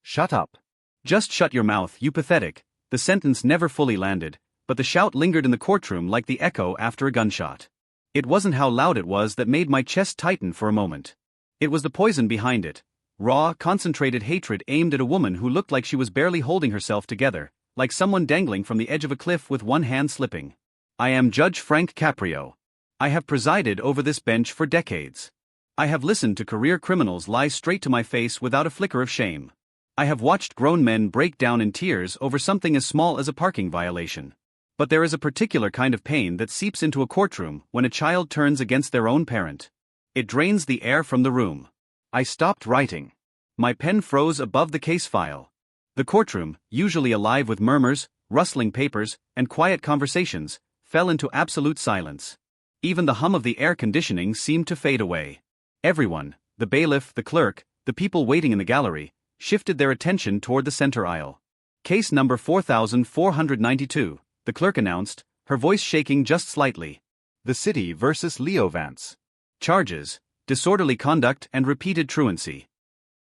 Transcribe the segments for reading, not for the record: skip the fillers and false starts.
Shut up. Just shut your mouth, you pathetic. The sentence never fully landed, but the shout lingered in the courtroom like the echo after a gunshot. It wasn't how loud it was that made my chest tighten for a moment. It was the poison behind it. Raw, concentrated hatred aimed at a woman who looked like she was barely holding herself together, like someone dangling from the edge of a cliff with one hand slipping. I am Judge Frank Caprio. I have presided over this bench for decades. I have listened to career criminals lie straight to my face without a flicker of shame. I have watched grown men break down in tears over something as small as a parking violation. But there is a particular kind of pain that seeps into a courtroom when a child turns against their own parent. It drains the air from the room. I stopped writing. My pen froze above the case file. The courtroom, usually alive with murmurs, rustling papers, and quiet conversations, fell into absolute silence. Even the hum of the air conditioning seemed to fade away. Everyone, the bailiff, the clerk, the people waiting in the gallery, shifted their attention toward the center aisle. Case number 4492, the clerk announced, her voice shaking just slightly. The City versus Leo Vance. Charges: disorderly conduct and repeated truancy.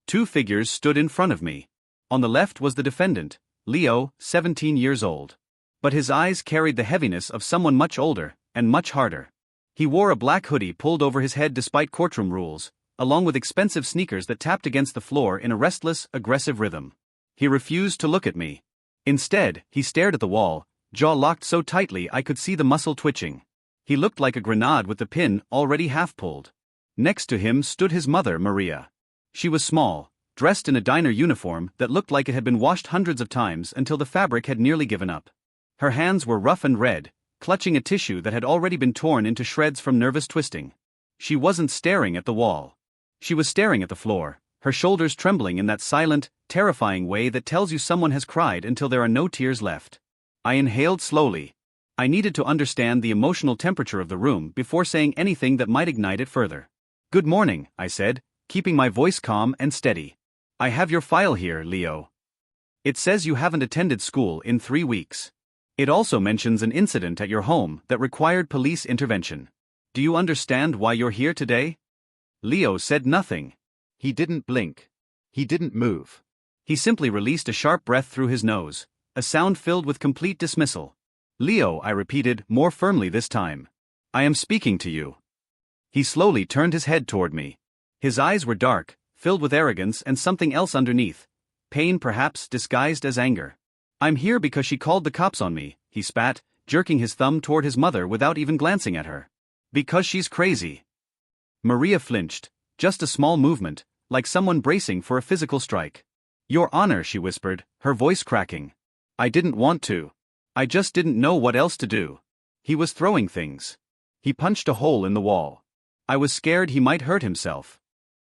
Two figures stood in front of me. On the left was the defendant, Leo, 17 years old. But his eyes carried the heaviness of someone much older, and much harder. He wore a black hoodie pulled over his head despite courtroom rules, along with expensive sneakers that tapped against the floor in a restless, aggressive rhythm. He refused to look at me. Instead, he stared at the wall, jaw locked so tightly I could see the muscle twitching. He looked like a grenade with the pin already half pulled. Next to him stood his mother, Maria. She was small, dressed in a diner uniform that looked like it had been washed hundreds of times until the fabric had nearly given up. Her hands were rough and red, clutching a tissue that had already been torn into shreds from nervous twisting. She wasn't staring at the wall. She was staring at the floor, her shoulders trembling in that silent, terrifying way that tells you someone has cried until there are no tears left. I inhaled slowly. I needed to understand the emotional temperature of the room before saying anything that might ignite it further. "Good morning," I said, keeping my voice calm and steady. "I have your file here, Leo. It says you haven't attended school in 3 weeks. It also mentions an incident at your home that required police intervention. Do you understand why you're here today?" Leo said nothing. He didn't blink. He didn't move. He simply released a sharp breath through his nose, a sound filled with complete dismissal. "Leo," I repeated, more firmly this time. "I am speaking to you." He slowly turned his head toward me. His eyes were dark, filled with arrogance and something else underneath. Pain perhaps disguised as anger. "I'm here because she called the cops on me," he spat, jerking his thumb toward his mother without even glancing at her. "Because she's crazy." Maria flinched, just a small movement, like someone bracing for a physical strike. "Your Honor," she whispered, her voice cracking. "I didn't want to. I just didn't know what else to do." He was throwing things. He punched a hole in the wall. I was scared he might hurt himself.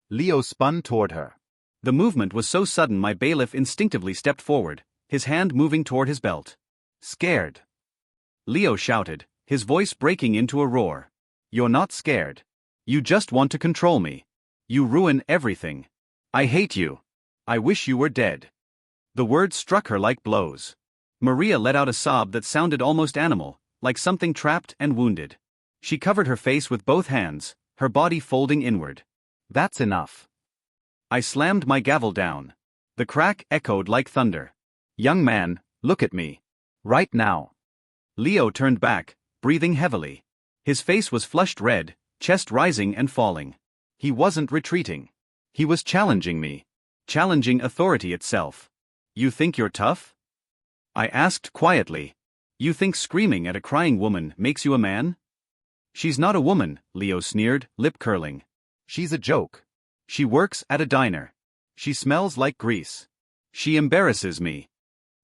Leo spun toward her. The movement was so sudden my bailiff instinctively stepped forward, his hand moving toward his belt. "Scared?" Leo shouted, his voice breaking into a roar. "You're not scared. You just want to control me. You ruin everything. I hate you. I wish you were dead." The words struck her like blows. Maria let out a sob that sounded almost animal, like something trapped and wounded. She covered her face with both hands, her body folding inward. "That's enough." I slammed my gavel down. The crack echoed like thunder. "Young man, look at me. Right now." Leo turned back, breathing heavily. His face was flushed red, chest rising and falling. He wasn't retreating. He was challenging me. Challenging authority itself. "You think you're tough?" I asked quietly. "You think screaming at a crying woman makes you a man?" "She's not a woman," Leo sneered, lip curling. "She's a joke. She works at a diner. She smells like grease. She embarrasses me."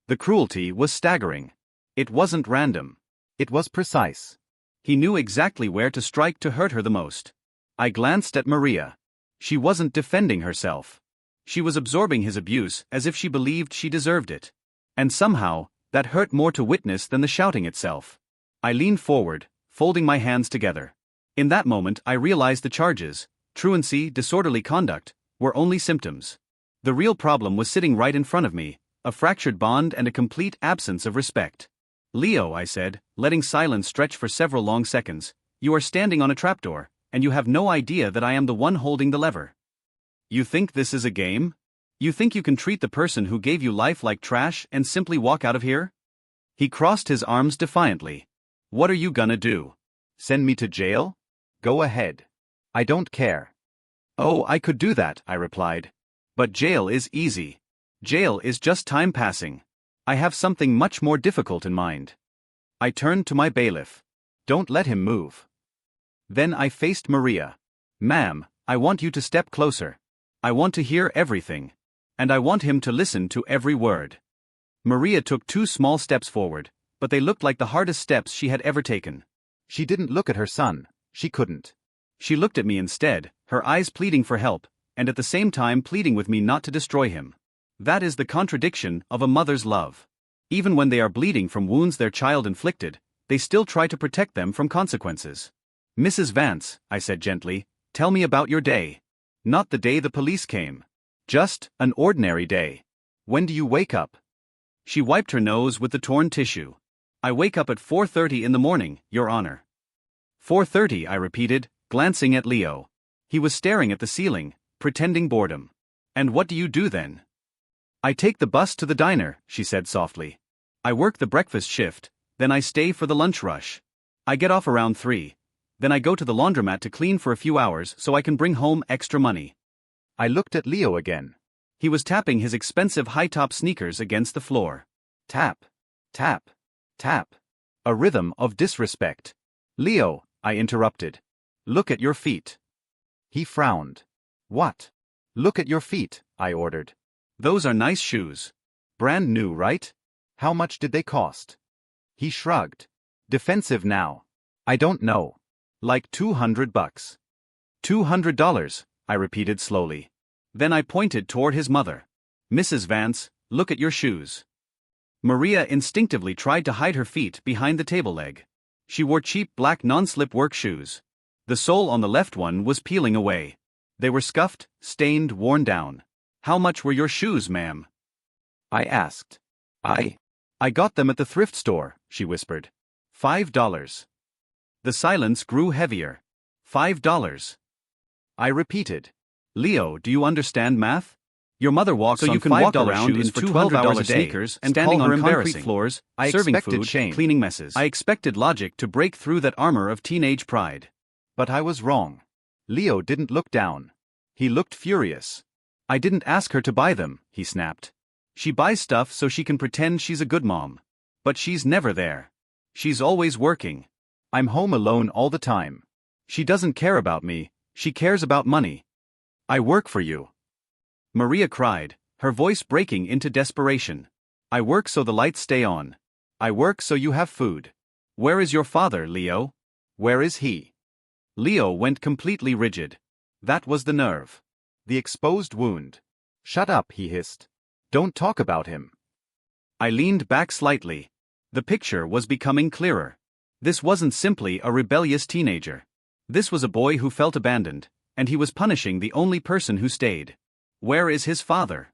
The cruelty was staggering. It wasn't random. It was precise. He knew exactly where to strike to hurt her the most. I glanced at Maria. She wasn't defending herself. She was absorbing his abuse as if she believed she deserved it. And somehow, that hurt more to witness than the shouting itself. I leaned forward, folding my hands together. In that moment I realized the charges, truancy, disorderly conduct, were only symptoms. The real problem was sitting right in front of me, a fractured bond and a complete absence of respect. "Leo," I said, letting silence stretch for several long seconds, "you are standing on a trapdoor, and you have no idea that I am the one holding the lever. You think this is a game?" You think you can treat the person who gave you life like trash and simply walk out of here? He crossed his arms defiantly. What are you gonna do? Send me to jail? Go ahead. I don't care. Oh, I could do that, I replied. But jail is easy. Jail is just time passing. I have something much more difficult in mind. I turned to my bailiff. Don't let him move. Then I faced Maria. Ma'am, I want you to step closer. I want to hear everything. And I want him to listen to every word. Maria took 2 small steps forward, but they looked like the hardest steps she had ever taken. She didn't look at her son. She couldn't. She looked at me instead, her eyes pleading for help, and at the same time pleading with me not to destroy him. That is the contradiction of a mother's love. Even when they are bleeding from wounds their child inflicted, they still try to protect them from consequences. Mrs. Vance, I said gently, tell me about your day. Not the day the police came. Just an ordinary day. When do you wake up? She wiped her nose with the torn tissue. I wake up at 4:30 in the morning, Your Honor. 4:30, I repeated, glancing at Leo. He was staring at the ceiling, pretending boredom. And what do you do then? I take the bus to the diner, she said softly. I work the breakfast shift, then I stay for the lunch rush. I get off around 3. Then I go to the laundromat to clean for a few hours so I can bring home extra money. I looked at Leo again. He was tapping his expensive high-top sneakers against the floor. Tap, tap, tap. A rhythm of disrespect. Leo, I interrupted. Look at your feet. He frowned. What? Look at your feet, I ordered. Those are nice shoes. Brand new, right? How much did they cost? He shrugged. Defensive now. I don't know. Like $200. $200, I repeated slowly. Then I pointed toward his mother. Mrs. Vance, look at your shoes. Maria instinctively tried to hide her feet behind the table leg. She wore cheap black non-slip work shoes. The sole on the left one was peeling away. They were scuffed, stained, worn down. How much were your shoes, ma'am? I asked. I got them at the thrift store, she whispered. $5. The silence grew heavier. $5. I repeated. Leo, do you understand math? Your mother walks so on you can walk $5 around shoes in for 12 hours a a day, sneakers and standing standing on on concrete concrete floors. floors, I serving expected food, shame. cleaning messes. I expected logic to break through that armor of teenage pride. But I was wrong. Leo didn't look down. He looked furious. I didn't ask her to buy them, he snapped. She buys stuff so she can pretend she's a good mom. But she's never there. She's always working. I'm home alone all the time. She doesn't care about me, she cares about money. I work for you. Maria cried, her voice breaking into desperation. I work so the lights stay on. I work so you have food. Where is your father, Leo? Where is he? Leo went completely rigid. That was the nerve. The exposed wound. Shut up, he hissed. Don't talk about him. I leaned back slightly. The picture was becoming clearer. This wasn't simply a rebellious teenager. This was a boy who felt abandoned, and he was punishing the only person who stayed. Where is his father?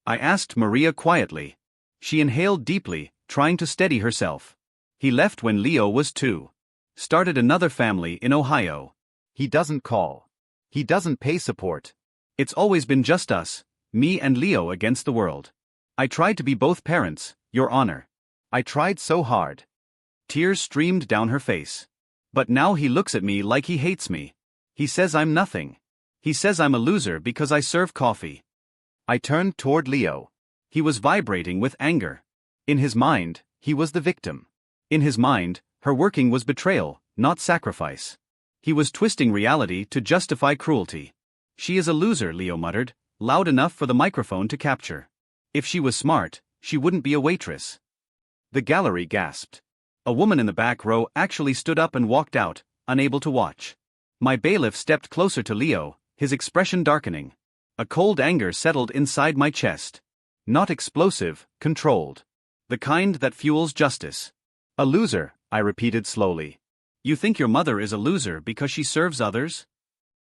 I asked Maria quietly. She inhaled deeply, trying to steady herself. He left when Leo was 2. Started another family in Ohio. He doesn't call. He doesn't pay support. It's always been just us, me and Leo against the world. I tried to be both parents, Your Honor. I tried so hard. Tears streamed down her face. But now he looks at me like he hates me. He says I'm nothing. He says I'm a loser because I serve coffee. I turned toward Leo. He was vibrating with anger. In his mind, he was the victim. In his mind, her working was betrayal, not sacrifice. He was twisting reality to justify cruelty. She is a loser, Leo muttered, loud enough for the microphone to capture. If she was smart, she wouldn't be a waitress. The gallery gasped. A woman in the back row actually stood up and walked out, unable to watch. My bailiff stepped closer to Leo, his expression darkening. A cold anger settled inside my chest. Not explosive, controlled. The kind that fuels justice. A loser, I repeated slowly. You think your mother is a loser because she serves others?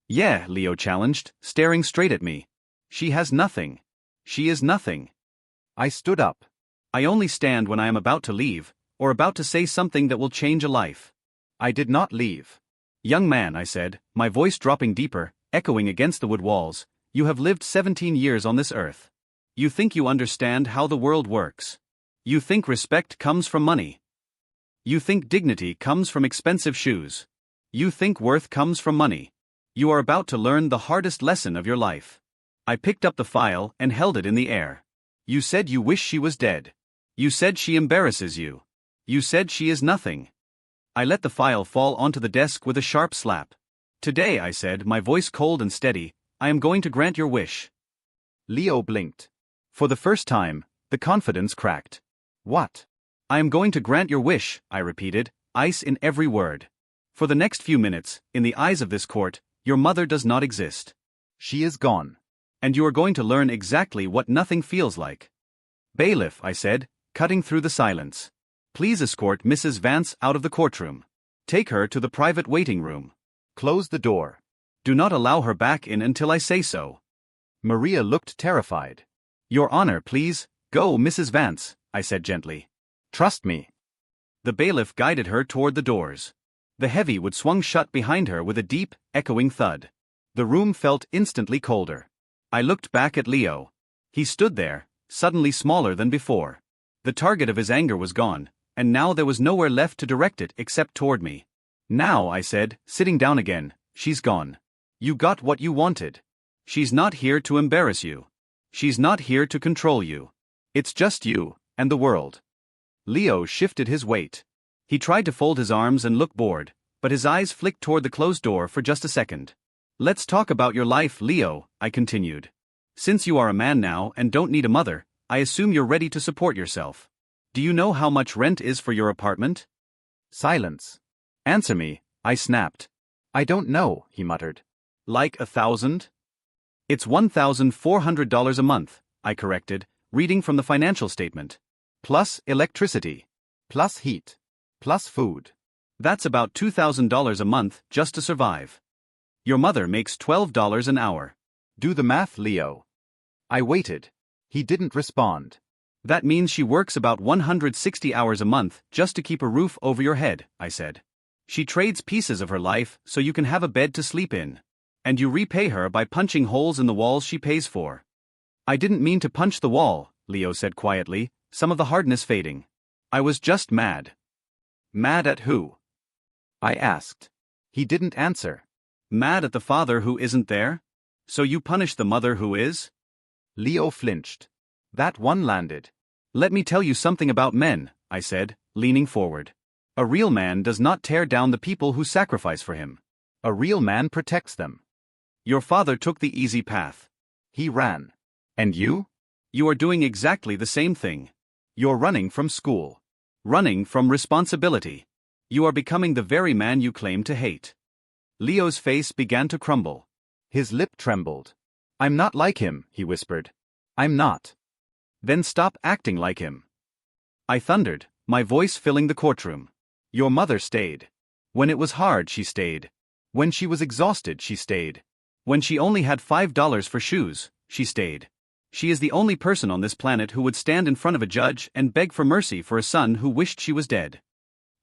Yeah, Leo challenged, staring straight at me. She has nothing. She is nothing. I stood up. I only stand when I am about to leave, or about to say something that will change a life. I did not leave. Young man, I said, my voice dropping deeper, echoing against the wood walls, You have lived 17 years on this earth. You think you understand how the world works. You think respect comes from money. You think dignity comes from expensive shoes. You think worth comes from money. You are about to learn the hardest lesson of your life. I picked up the file and held it in the air. You said you wish she was dead. You said she embarrasses you. You said she is nothing. I let the file fall onto the desk with a sharp slap. Today, I said, my voice cold and steady, I am going to grant your wish. Leo blinked. For the first time, the confidence cracked. What? I am going to grant your wish, I repeated, ice in every word. For the next few minutes, in the eyes of this court, your mother does not exist. She is gone. And you are going to learn exactly what nothing feels like. Bailiff, I said, cutting through the silence. Please escort Mrs. Vance out of the courtroom. Take her to the private waiting room. Close the door. Do not allow her back in until I say so. Maria looked terrified. Your Honor, please, go, Mrs. Vance, I said gently. Trust me. The bailiff guided her toward the doors. The heavy wood swung shut behind her with a deep, echoing thud. The room felt instantly colder. I looked back at Leo. He stood there, suddenly smaller than before. The target of his anger was gone, and now there was nowhere left to direct it except toward me. Now, I said, sitting down again, she's gone. You got what you wanted. She's not here to embarrass you. She's not here to control you. It's just you, and the world. Leo shifted his weight. He tried to fold his arms and look bored, but his eyes flicked toward the closed door for just a second. Let's talk about your life, Leo, I continued. Since you are a man now and don't need a mother, I assume you're ready to support yourself. Do you know how much rent is for your apartment? Silence. Answer me, I snapped. I don't know, he muttered. Like 1,000? It's $1,400 a month, I corrected, reading from the financial statement. Plus electricity. Plus heat. Plus food. That's about $2,000 a month just to survive. Your mother makes $12 an hour. Do the math, Leo. I waited. He didn't respond. That means she works about 160 hours a month just to keep a roof over your head, I said. She trades pieces of her life so you can have a bed to sleep in. And you repay her by punching holes in the walls she pays for. I didn't mean to punch the wall, Leo said quietly, some of the hardness fading. I was just mad. Mad at who? I asked. He didn't answer. Mad at the father who isn't there? So you punish the mother who is? Leo flinched. That one landed. Let me tell you something about men, I said, leaning forward. A real man does not tear down the people who sacrifice for him. A real man protects them. Your father took the easy path. He ran. And you? You are doing exactly the same thing. You're running from school. Running from responsibility. You are becoming the very man you claim to hate. Leo's face began to crumble. His lip trembled. I'm not like him, he whispered. I'm not. Then stop acting like him. I thundered, my voice filling the courtroom. Your mother stayed. When it was hard, she stayed. When she was exhausted, she stayed. When she only had $5 for shoes, she stayed. She is the only person on this planet who would stand in front of a judge and beg for mercy for a son who wished she was dead.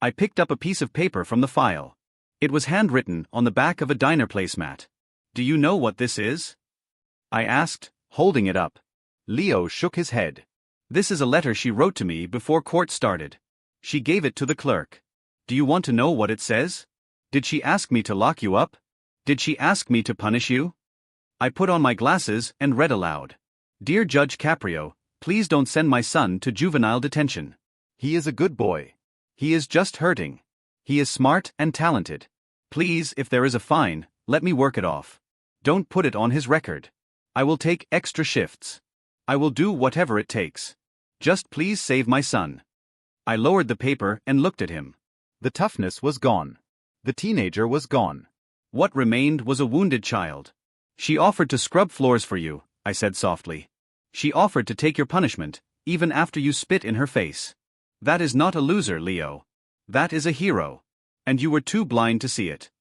I picked up a piece of paper from the file. It was handwritten on the back of a diner placemat. Do you know what this is? I asked, holding it up. Leo shook his head. This is a letter she wrote to me before court started. She gave it to the clerk. Do you want to know what it says? Did she ask me to lock you up? Did she ask me to punish you? I put on my glasses and read aloud. Dear Judge Caprio, please don't send my son to juvenile detention. He is a good boy. He is just hurting. He is smart and talented. Please, if there is a fine, let me work it off. Don't put it on his record. I will take extra shifts. I will do whatever it takes. Just please save my son. I lowered the paper and looked at him. The toughness was gone. The teenager was gone. What remained was a wounded child. She offered to scrub floors for you, I said softly. She offered to take your punishment, even after you spit in her face. That is not a loser, Leo. That is a hero. And you were too blind to see it.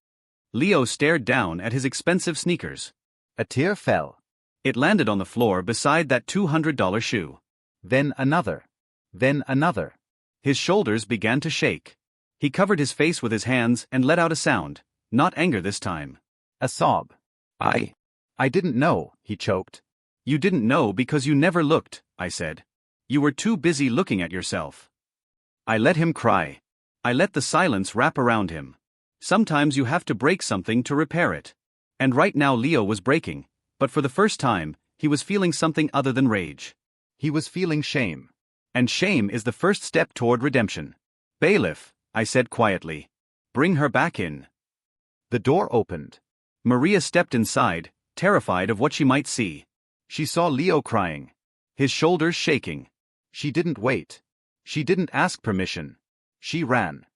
Leo stared down at his expensive sneakers. A tear fell. It landed on the floor beside that $200 shoe. Then another. Then another. His shoulders began to shake. He covered his face with his hands and let out a sound, not anger this time. A sob. I didn't know, he choked. You didn't know because you never looked, I said. You were too busy looking at yourself. I let him cry. I let the silence wrap around him. Sometimes you have to break something to repair it. And right now Leo was breaking, but for the first time, he was feeling something other than rage. He was feeling shame. And shame is the first step toward redemption. Bailiff, I said quietly. Bring her back in. The door opened. Maria stepped inside, terrified of what she might see. She saw Leo crying. His shoulders shaking. She didn't wait. She didn't ask permission. She ran.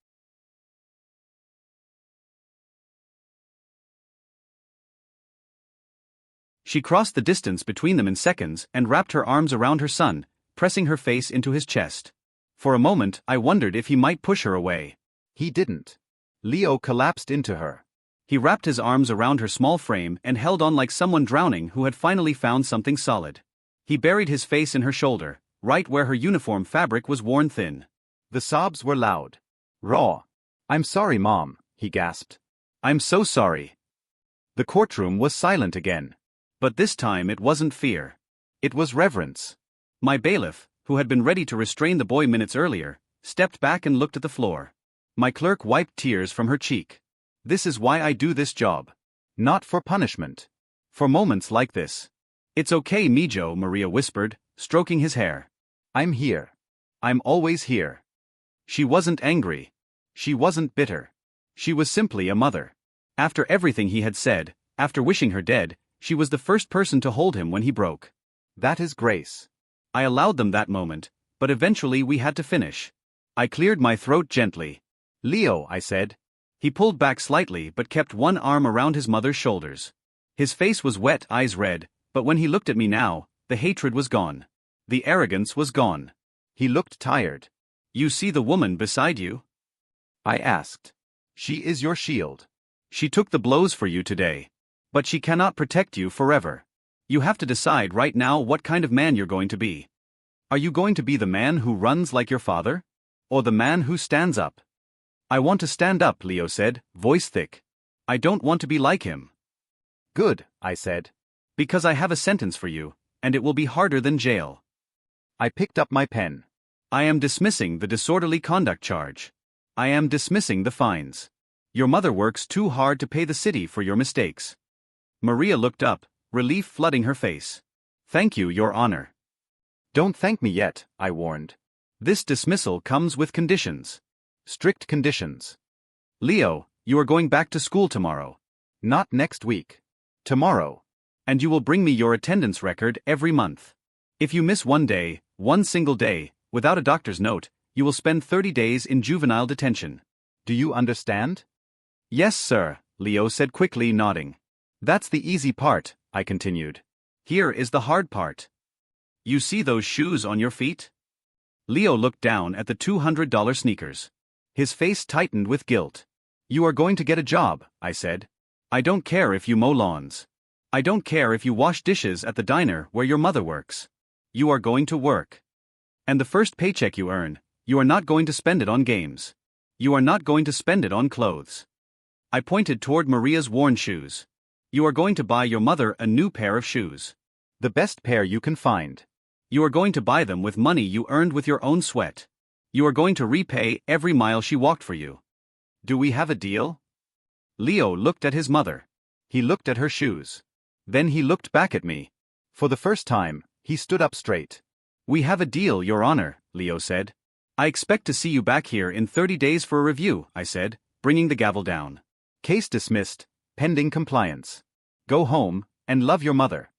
She crossed the distance between them in seconds and wrapped her arms around her son, pressing her face into his chest. For a moment, I wondered if he might push her away. He didn't. Leo collapsed into her. He wrapped his arms around her small frame and held on like someone drowning who had finally found something solid. He buried his face in her shoulder, right where her uniform fabric was worn thin. The sobs were loud. Raw. I'm sorry, Mom, he gasped. I'm so sorry. The courtroom was silent again. But this time it wasn't fear. It was reverence. My bailiff, who had been ready to restrain the boy minutes earlier, stepped back and looked at the floor. My clerk wiped tears from her cheek. This is why I do this job. Not for punishment. For moments like this. It's okay, Mijo, Maria whispered, stroking his hair. I'm here. I'm always here. She wasn't angry. She wasn't bitter. She was simply a mother. After everything he had said, after wishing her dead, she was the first person to hold him when he broke. That is grace. I allowed them that moment, but eventually we had to finish. I cleared my throat gently. Leo, I said. He pulled back slightly but kept one arm around his mother's shoulders. His face was wet, eyes red, but when he looked at me now, the hatred was gone. The arrogance was gone. He looked tired. You see the woman beside you? I asked. She is your shield. She took the blows for you today. But she cannot protect you forever. You have to decide right now what kind of man you're going to be. Are you going to be the man who runs like your father? Or the man who stands up? I want to stand up, Leo said, voice thick. I don't want to be like him. Good, I said. Because I have a sentence for you, and it will be harder than jail. I picked up my pen. I am dismissing the disorderly conduct charge. I am dismissing the fines. Your mother works too hard to pay the city for your mistakes. Maria looked up, relief flooding her face. Thank you, Your Honor. Don't thank me yet, I warned. This dismissal comes with conditions. Strict conditions. Leo, you are going back to school tomorrow. Not next week. Tomorrow. And you will bring me your attendance record every month. If you miss one day, one single day, without a doctor's note, you will spend 30 days in juvenile detention. Do you understand? Yes, sir, Leo said quickly, nodding. That's the easy part, I continued. Here is the hard part. You see those shoes on your feet? Leo looked down at the $200 sneakers. His face tightened with guilt. You are going to get a job, I said. I don't care if you mow lawns. I don't care if you wash dishes at the diner where your mother works. You are going to work. And the first paycheck you earn, you are not going to spend it on games. You are not going to spend it on clothes. I pointed toward Maria's worn shoes. You are going to buy your mother a new pair of shoes. The best pair you can find. You are going to buy them with money you earned with your own sweat. You are going to repay every mile she walked for you. Do we have a deal? Leo looked at his mother. He looked at her shoes. Then he looked back at me. For the first time, he stood up straight. We have a deal, Your Honor, Leo said. I expect to see you back here in 30 days for a review, I said, bringing the gavel down. Case dismissed, pending compliance. Go home, and love your mother.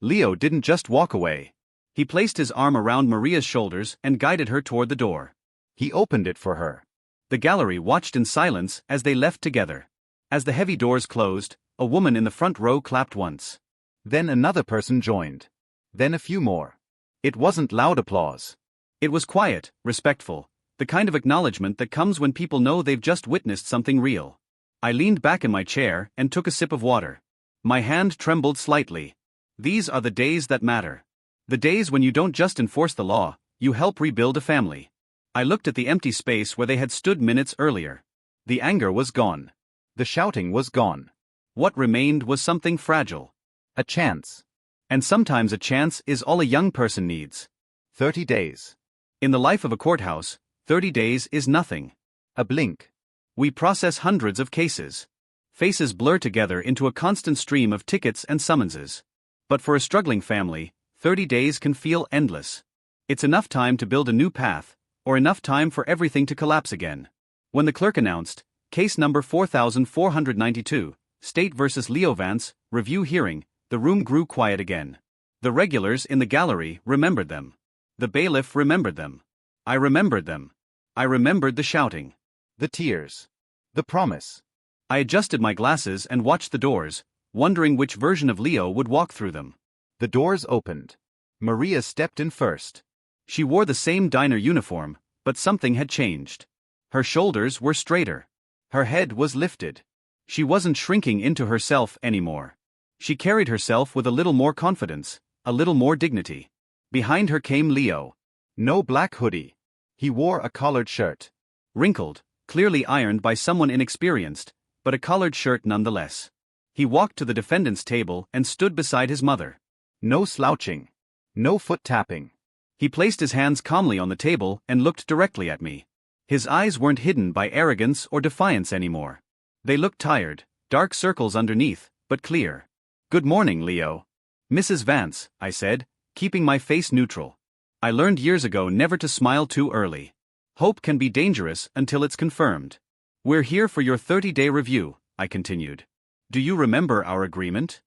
Leo didn't just walk away. He placed his arm around Maria's shoulders and guided her toward the door. He opened it for her. The gallery watched in silence as they left together. As the heavy doors closed, a woman in the front row clapped once. Then another person joined. Then a few more. It wasn't loud applause. It was quiet, respectful, the kind of acknowledgement that comes when people know they've just witnessed something real. I leaned back in my chair and took a sip of water. My hand trembled slightly. These are the days that matter. The days when you don't just enforce the law, you help rebuild a family. I looked at the empty space where they had stood minutes earlier. The anger was gone. The shouting was gone. What remained was something fragile. A chance. And sometimes a chance is all a young person needs. 30 days. In the life of a courthouse, 30 days is nothing. A blink. We process hundreds of cases. Faces blur together into a constant stream of tickets and summonses. But for a struggling family, 30 days can feel endless. It's enough time to build a new path, or enough time for everything to collapse again. When the clerk announced, case number 4492, State vs. Leo Vance, review hearing, the room grew quiet again. The regulars in the gallery remembered them. The bailiff remembered them. I remembered them. I remembered the shouting. The tears. The promise. I adjusted my glasses and watched the doors, wondering which version of Leo would walk through them. The doors opened. Maria stepped in first. She wore the same diner uniform, but something had changed. Her shoulders were straighter. Her head was lifted. She wasn't shrinking into herself anymore. She carried herself with a little more confidence, a little more dignity. Behind her came Leo. No black hoodie. He wore a collared shirt. Wrinkled, clearly ironed by someone inexperienced, but a collared shirt nonetheless. He walked to the defendant's table and stood beside his mother. No slouching. No foot tapping. He placed his hands calmly on the table and looked directly at me. His eyes weren't hidden by arrogance or defiance anymore. They looked tired, dark circles underneath, but clear. "Good morning, Leo." "Mrs. Vance," I said, keeping my face neutral. I learned years ago never to smile too early. Hope can be dangerous until it's confirmed. "We're here for your 30-day review," I continued. "Do you remember our agreement?"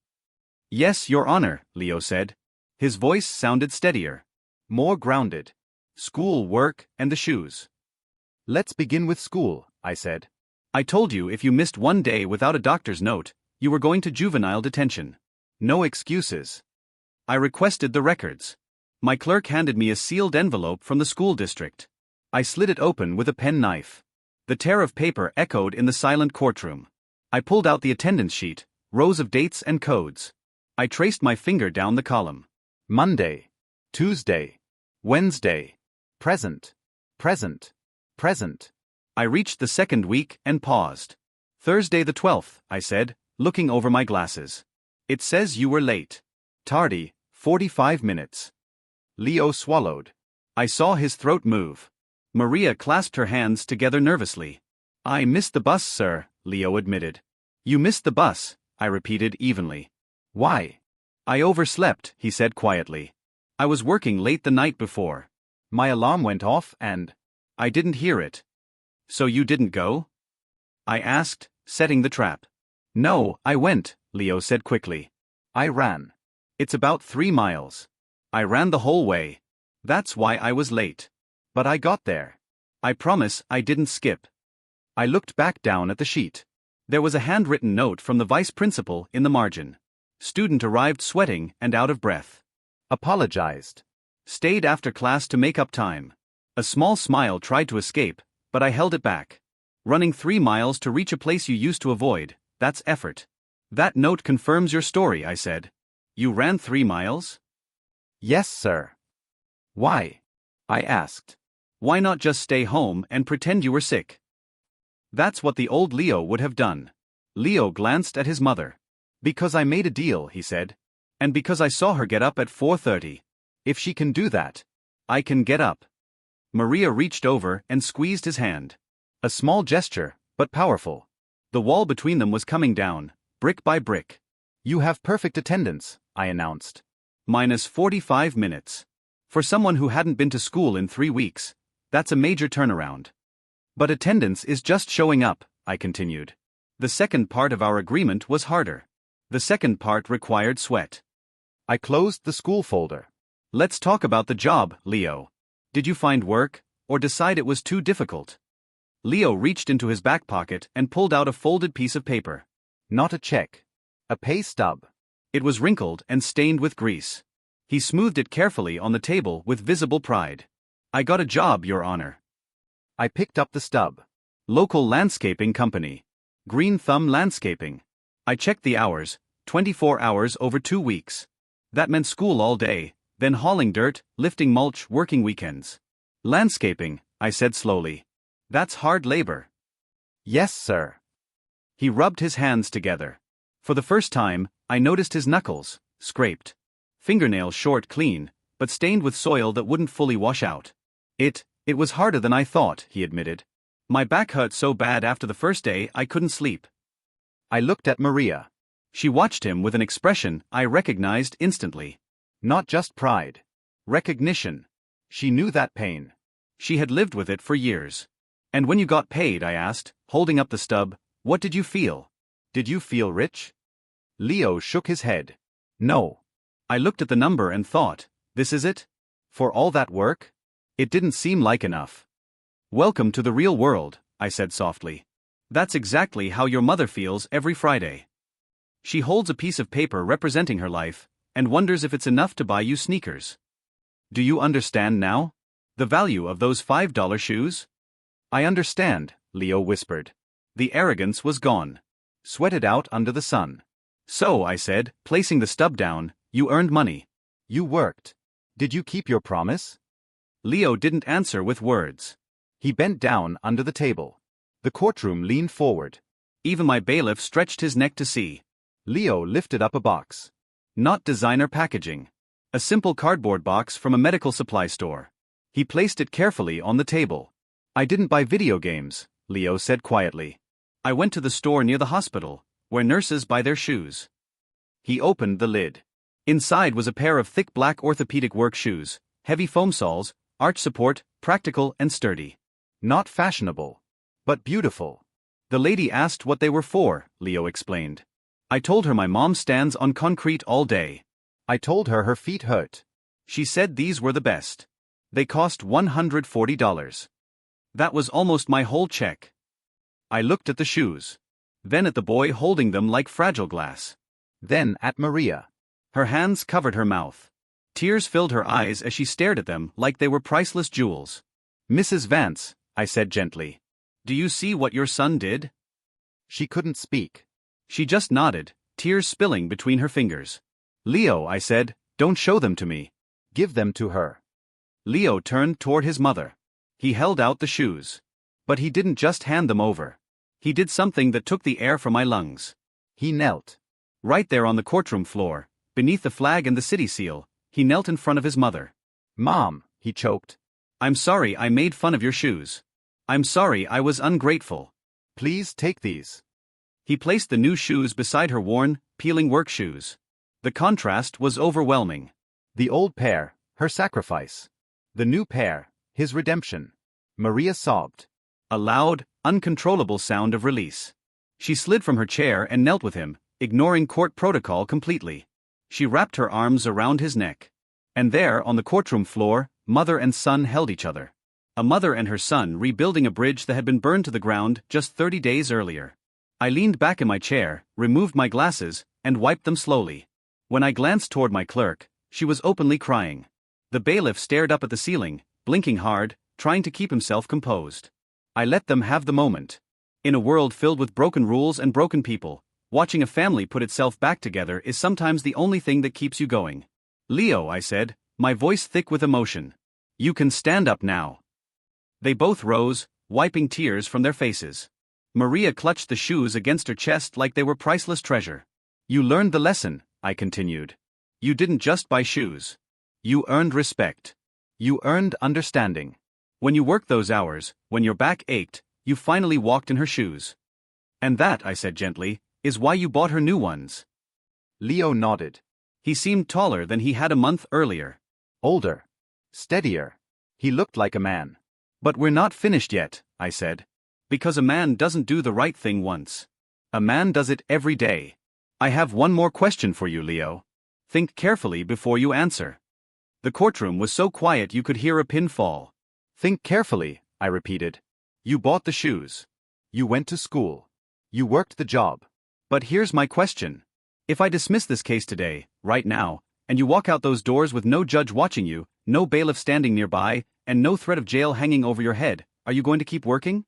"Yes, Your Honor," Leo said. His voice sounded steadier. More grounded. "School, work, and the shoes." "Let's begin with school," I said. "I told you if you missed one day without a doctor's note, you were going to juvenile detention." "No excuses." I requested the records. My clerk handed me a sealed envelope from the school district. I slid it open with a penknife. The tear of paper echoed in the silent courtroom. I pulled out the attendance sheet, rows of dates and codes. I traced my finger down the column. Monday. Tuesday. Wednesday. Present. Present. Present. I reached the second week and paused. "Thursday the 12th, I said, looking over my glasses. "It says you were late." "Tardy, 45 minutes." Leo swallowed. I saw his throat move. Maria clasped her hands together nervously. "I missed the bus, sir," Leo admitted. "You missed the bus," I repeated evenly. "Why?" "I overslept," he said quietly. "I was working late the night before. My alarm went off and I didn't hear it." "So you didn't go?" I asked, setting the trap. "No, I went," Leo said quickly. I ran. "It's about 3 miles. I ran the whole way. That's why I was late. But I got there. I promise I didn't skip." I looked back down at the sheet. There was a handwritten note from the vice principal in the margin. Student arrived sweating and out of breath. Apologized. Stayed after class to make up time. A small smile tried to escape, but I held it back. Running 3 miles to reach a place you used to avoid, that's effort. "That note confirms your story," I said. "You ran 3 miles?" Yes, sir. Why? I asked. Why not just stay home and pretend you were sick? That's what the old Leo would have done. Leo glanced at his mother. Because I made a deal, he said. And because I saw her get up at 4:30. If she can do that, I can get up. Maria reached over and squeezed his hand. A small gesture, but powerful. The wall between them was coming down, brick by brick. You have perfect attendance, I announced. Minus 45 minutes. For someone who hadn't been to school in 3 weeks, that's a major turnaround. But attendance is just showing up, I continued. The second part of our agreement was harder. The second part required sweat. I closed the school folder. Let's talk about the job, Leo. Did you find work, or decide it was too difficult? Leo reached into his back pocket and pulled out a folded piece of paper. Not a check. A pay stub. It was wrinkled and stained with grease. He smoothed it carefully on the table with visible pride. I got a job, Your Honor. I picked up the stub. Local landscaping company. Green Thumb Landscaping. I checked the hours, 24 hours over 2 weeks. That meant school all day, then hauling dirt, lifting mulch, working weekends. Landscaping, I said slowly. That's hard labor. Yes, sir. He rubbed his hands together. For the first time, I noticed his knuckles, scraped. Fingernails short clean, but stained with soil that wouldn't fully wash out. It was harder than I thought, he admitted. My back hurt so bad after the first day I couldn't sleep. I looked at Maria. She watched him with an expression I recognized instantly. Not just pride. Recognition. She knew that pain. She had lived with it for years. And when you got paid, I asked, holding up the stub, what did you feel? Did you feel rich? Leo shook his head. No. I looked at the number and thought, this is it? For all that work? It didn't seem like enough. Welcome to the real world, I said softly. That's exactly how your mother feels every Friday. She holds a piece of paper representing her life, and wonders if it's enough to buy you sneakers. Do you understand now? The value of those $5 shoes? I understand, Leo whispered. The arrogance was gone. Sweated out under the sun. So, I said, placing the stub down, you earned money. You worked. Did you keep your promise? Leo didn't answer with words. He bent down under the table. The courtroom leaned forward. Even my bailiff stretched his neck to see. Leo lifted up a box. Not designer packaging. A simple cardboard box from a medical supply store. He placed it carefully on the table. I didn't buy video games, Leo said quietly. I went to the store near the hospital, where nurses buy their shoes. He opened the lid. Inside was a pair of thick black orthopedic work shoes, heavy foam soles, arch support, practical and sturdy. Not fashionable, but beautiful. The lady asked what they were for, Leo explained. I told her my mom stands on concrete all day. I told her her feet hurt. She said these were the best. They cost $140. That was almost my whole check. I looked at the shoes. Then at the boy holding them like fragile glass. Then at Maria. Her hands covered her mouth. Tears filled her eyes as she stared at them like they were priceless jewels. Mrs. Vance, I said gently. Do you see what your son did? She couldn't speak. She just nodded, tears spilling between her fingers. Leo, I said, don't show them to me. Give them to her. Leo turned toward his mother. He held out the shoes. But he didn't just hand them over. He did something that took the air from my lungs. He knelt. Right there on the courtroom floor, beneath the flag and the city seal, he knelt in front of his mother. Mom, he choked. I'm sorry I made fun of your shoes. I'm sorry I was ungrateful. Please take these. He placed the new shoes beside her worn, peeling work shoes. The contrast was overwhelming. The old pair, her sacrifice. The new pair, his redemption. Maria sobbed. A loud, uncontrollable sound of release. She slid from her chair and knelt with him, ignoring court protocol completely. She wrapped her arms around his neck. And there, on the courtroom floor, mother and son held each other. A mother and her son rebuilding a bridge that had been burned to the ground just 30 days earlier. I leaned back in my chair, removed my glasses, and wiped them slowly. When I glanced toward my clerk, she was openly crying. The bailiff stared up at the ceiling, blinking hard, trying to keep himself composed. I let them have the moment. In a world filled with broken rules and broken people, watching a family put itself back together is sometimes the only thing that keeps you going. Leo, I said, my voice thick with emotion. You can stand up now. They both rose, wiping tears from their faces. Maria clutched the shoes against her chest like they were priceless treasure. You learned the lesson, I continued. You didn't just buy shoes. You earned respect. You earned understanding. When you worked those hours, when your back ached, you finally walked in her shoes. And that, I said gently, is why you bought her new ones. Leo nodded. He seemed taller than he had a month earlier. Older. Steadier. He looked like a man. But we're not finished yet, I said. Because a man doesn't do the right thing once. A man does it every day. I have one more question for you, Leo. Think carefully before you answer. The courtroom was so quiet you could hear a pin fall. Think carefully, I repeated. You bought the shoes. You went to school. You worked the job. But here's my question. If I dismiss this case today, right now, and you walk out those doors with no judge watching you, no bailiff standing nearby, and no threat of jail hanging over your head, are you going to keep working?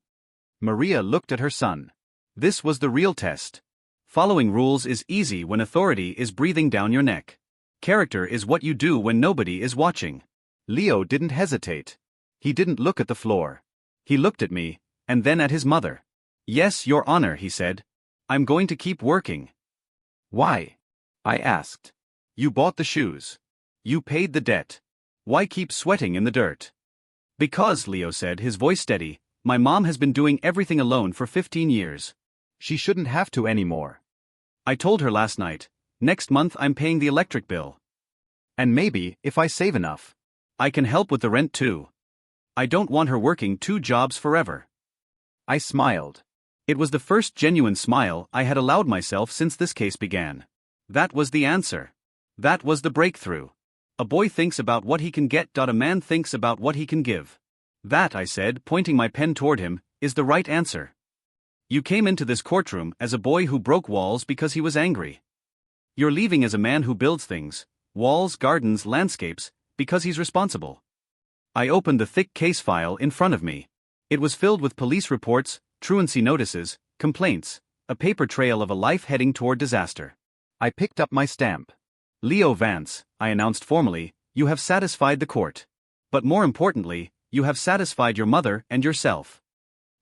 Maria looked at her son. This was the real test. Following rules is easy when authority is breathing down your neck. Character is what you do when nobody is watching. Leo didn't hesitate. He didn't look at the floor. He looked at me, and then at his mother. Yes, Your Honor, he said. I'm going to keep working. Why? I asked. You bought the shoes. You paid the debt. Why keep sweating in the dirt? Because, Leo said, his voice steady, my mom has been doing everything alone for 15 years. She shouldn't have to anymore. I told her last night, next month I'm paying the electric bill. And maybe, if I save enough, I can help with the rent too. I don't want her working 2 jobs forever. I smiled. It was the first genuine smile I had allowed myself since this case began. That was the answer. That was the breakthrough. A boy thinks about what he can get. A man thinks about what he can give. That, I said, pointing my pen toward him, is the right answer. You came into this courtroom as a boy who broke walls because he was angry. You're leaving as a man who builds things, walls, gardens, landscapes, because he's responsible. I opened the thick case file in front of me. It was filled with police reports, truancy notices, complaints, a paper trail of a life heading toward disaster. I picked up my stamp. Leo Vance, I announced formally, you have satisfied the court. But more importantly, you have satisfied your mother and yourself.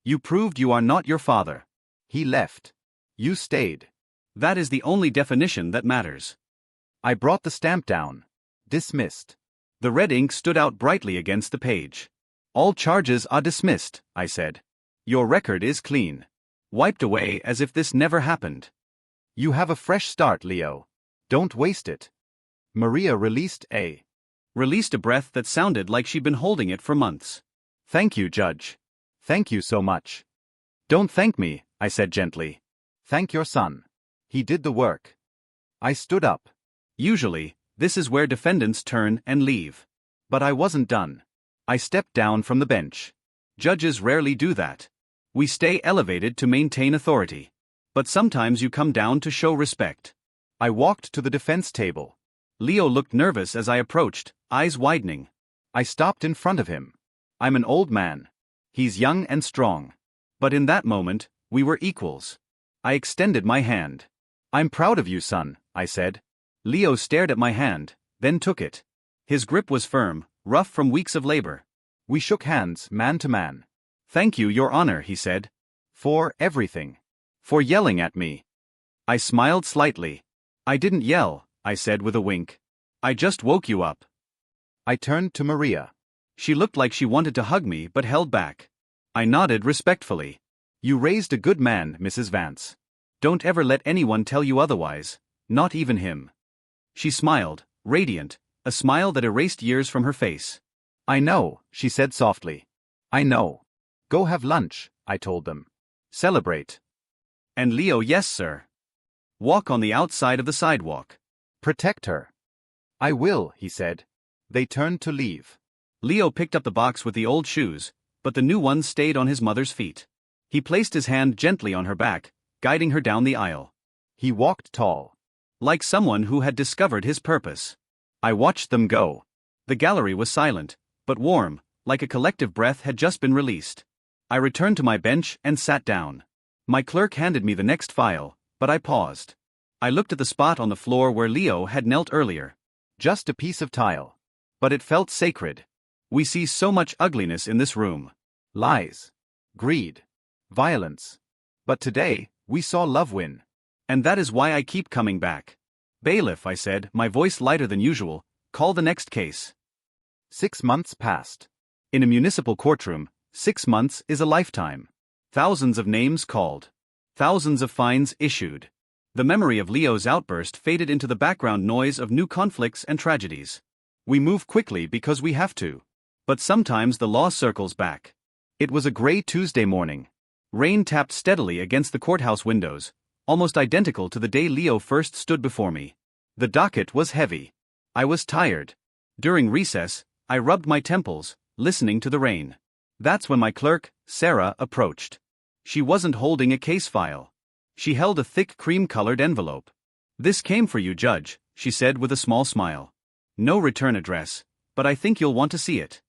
You proved you are not your father. He left. You stayed. That is the only definition that matters. I brought the stamp down. Dismissed. The red ink stood out brightly against the page. All charges are dismissed, I said. Your record is clean. Wiped away as if this never happened. You have a fresh start, Leo. Don't waste it. Maria released a breath that sounded like she'd been holding it for months. Thank you, Judge. Thank you so much. Don't thank me, I said gently. Thank your son. He did the work. I stood up. Usually, this is where defendants turn and leave. But I wasn't done. I stepped down from the bench. Judges rarely do that. We stay elevated to maintain authority. But sometimes you come down to show respect. I walked to the defense table. Leo looked nervous as I approached, eyes widening. I stopped in front of him. I'm an old man. He's young and strong. But in that moment, we were equals. I extended my hand. I'm proud of you, son, I said. Leo stared at my hand, then took it. His grip was firm, rough from weeks of labor. We shook hands, man to man. Thank you, Your Honor, he said. For everything. For yelling at me. I smiled slightly. I didn't yell, I said with a wink. I just woke you up. I turned to Maria. She looked like she wanted to hug me but held back. I nodded respectfully. You raised a good man, Mrs. Vance. Don't ever let anyone tell you otherwise, not even him. She smiled, radiant, a smile that erased years from her face. I know, she said softly. I know. Go have lunch, I told them. Celebrate. And Leo, yes, sir. Walk on the outside of the sidewalk. Protect her. I will, he said. They turned to leave. Leo picked up the box with the old shoes, but the new ones stayed on his mother's feet. He placed his hand gently on her back, guiding her down the aisle. He walked tall. Like someone who had discovered his purpose. I watched them go. The gallery was silent, but warm, like a collective breath had just been released. I returned to my bench and sat down. My clerk handed me the next file, but I paused. I looked at the spot on the floor where Leo had knelt earlier. Just a piece of tile. But it felt sacred. We see so much ugliness in this room. Lies. Greed. Violence. But today, we saw love win. And that is why I keep coming back. Bailiff, I said, my voice lighter than usual, call the next case. 6 months passed. In a municipal courtroom, 6 months is a lifetime. Thousands of names called. Thousands of fines issued. The memory of Leo's outburst faded into the background noise of new conflicts and tragedies. We move quickly because we have to. But sometimes the law circles back. It was a gray Tuesday morning. Rain tapped steadily against the courthouse windows, almost identical to the day Leo first stood before me. The docket was heavy. I was tired. During recess, I rubbed my temples, listening to the rain. That's when my clerk, Sarah, approached. She wasn't holding a case file. She held a thick cream-colored envelope. This came for you, Judge, she said with a small smile. No return address, but I think you'll want to see it.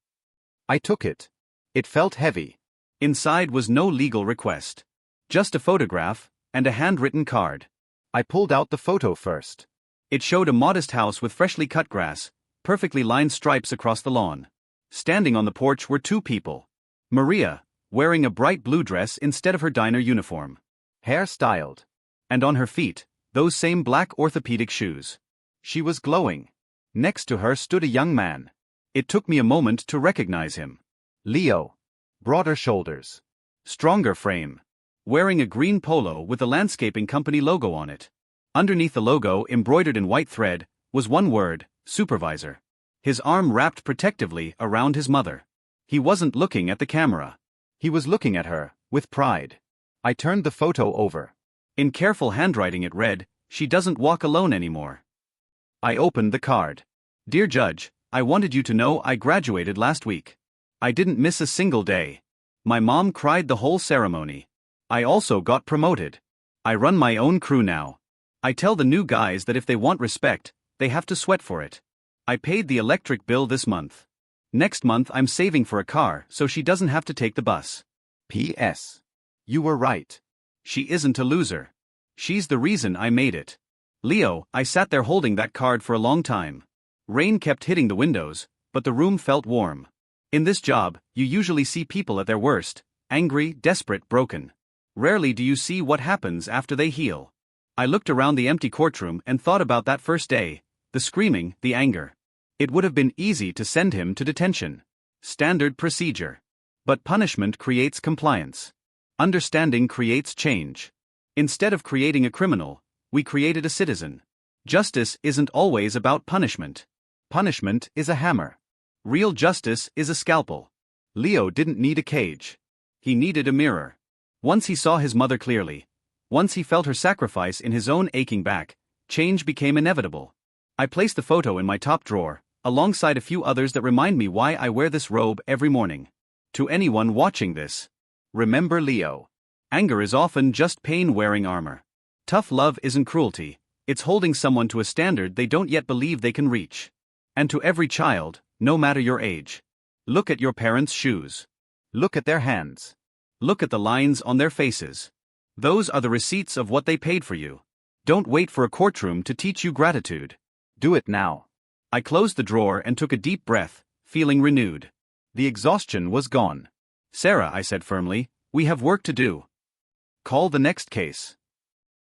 I took it. It felt heavy. Inside was no legal request. Just a photograph, and a handwritten card. I pulled out the photo first. It showed a modest house with freshly cut grass, perfectly lined stripes across the lawn. Standing on the porch were 2 people. Maria, wearing a bright blue dress instead of her diner uniform. Hair styled. And on her feet, Those same black orthopedic shoes. She was glowing. Next to her stood a young man. It took me a moment to recognize him. Leo. Broader shoulders. Stronger frame. Wearing a green polo with the landscaping company logo on it. Underneath the logo, embroidered in white thread, was one word: supervisor. His arm wrapped protectively around his mother. He wasn't looking at the camera. He was looking at her, with pride. I turned the photo over. In careful handwriting it read, "She doesn't walk alone anymore." I opened the card. "Dear Judge, I wanted you to know I graduated last week. I didn't miss a single day. My mom cried the whole ceremony. I also got promoted. I run my own crew now. I tell the new guys that if they want respect, they have to sweat for it. I paid the electric bill this month. Next month I'm saving for a car so she doesn't have to take the bus. P.S. You were right. She isn't a loser. She's the reason I made it." Leo, I sat there holding that card for a long time. Rain kept hitting the windows, but the room felt warm. In this job, you usually see people at their worst: angry, desperate, broken. Rarely do you see what happens after they heal. I looked around the empty courtroom and thought about that first day, the screaming, the anger. It would have been easy to send him to detention. Standard procedure. But punishment creates compliance. Understanding creates change. Instead of creating a criminal, we created a citizen. Justice isn't always about punishment. Punishment is a hammer. Real justice is a scalpel. Leo didn't need a cage. He needed a mirror. Once he saw his mother clearly, once he felt her sacrifice in his own aching back, change became inevitable. I placed the photo in my top drawer, alongside a few others that remind me why I wear this robe every morning. To anyone watching this, remember Leo. Anger is often just pain wearing armor. Tough love isn't cruelty, it's holding someone to a standard they don't yet believe they can reach. And to every child, no matter your age, look at your parents' shoes. Look at their hands. Look at the lines on their faces. Those are the receipts of what they paid for you. Don't wait for a courtroom to teach you gratitude. Do it now. I closed the drawer and took a deep breath, feeling renewed. The exhaustion was gone. "Sarah," I said firmly, "we have work to do. Call the next case."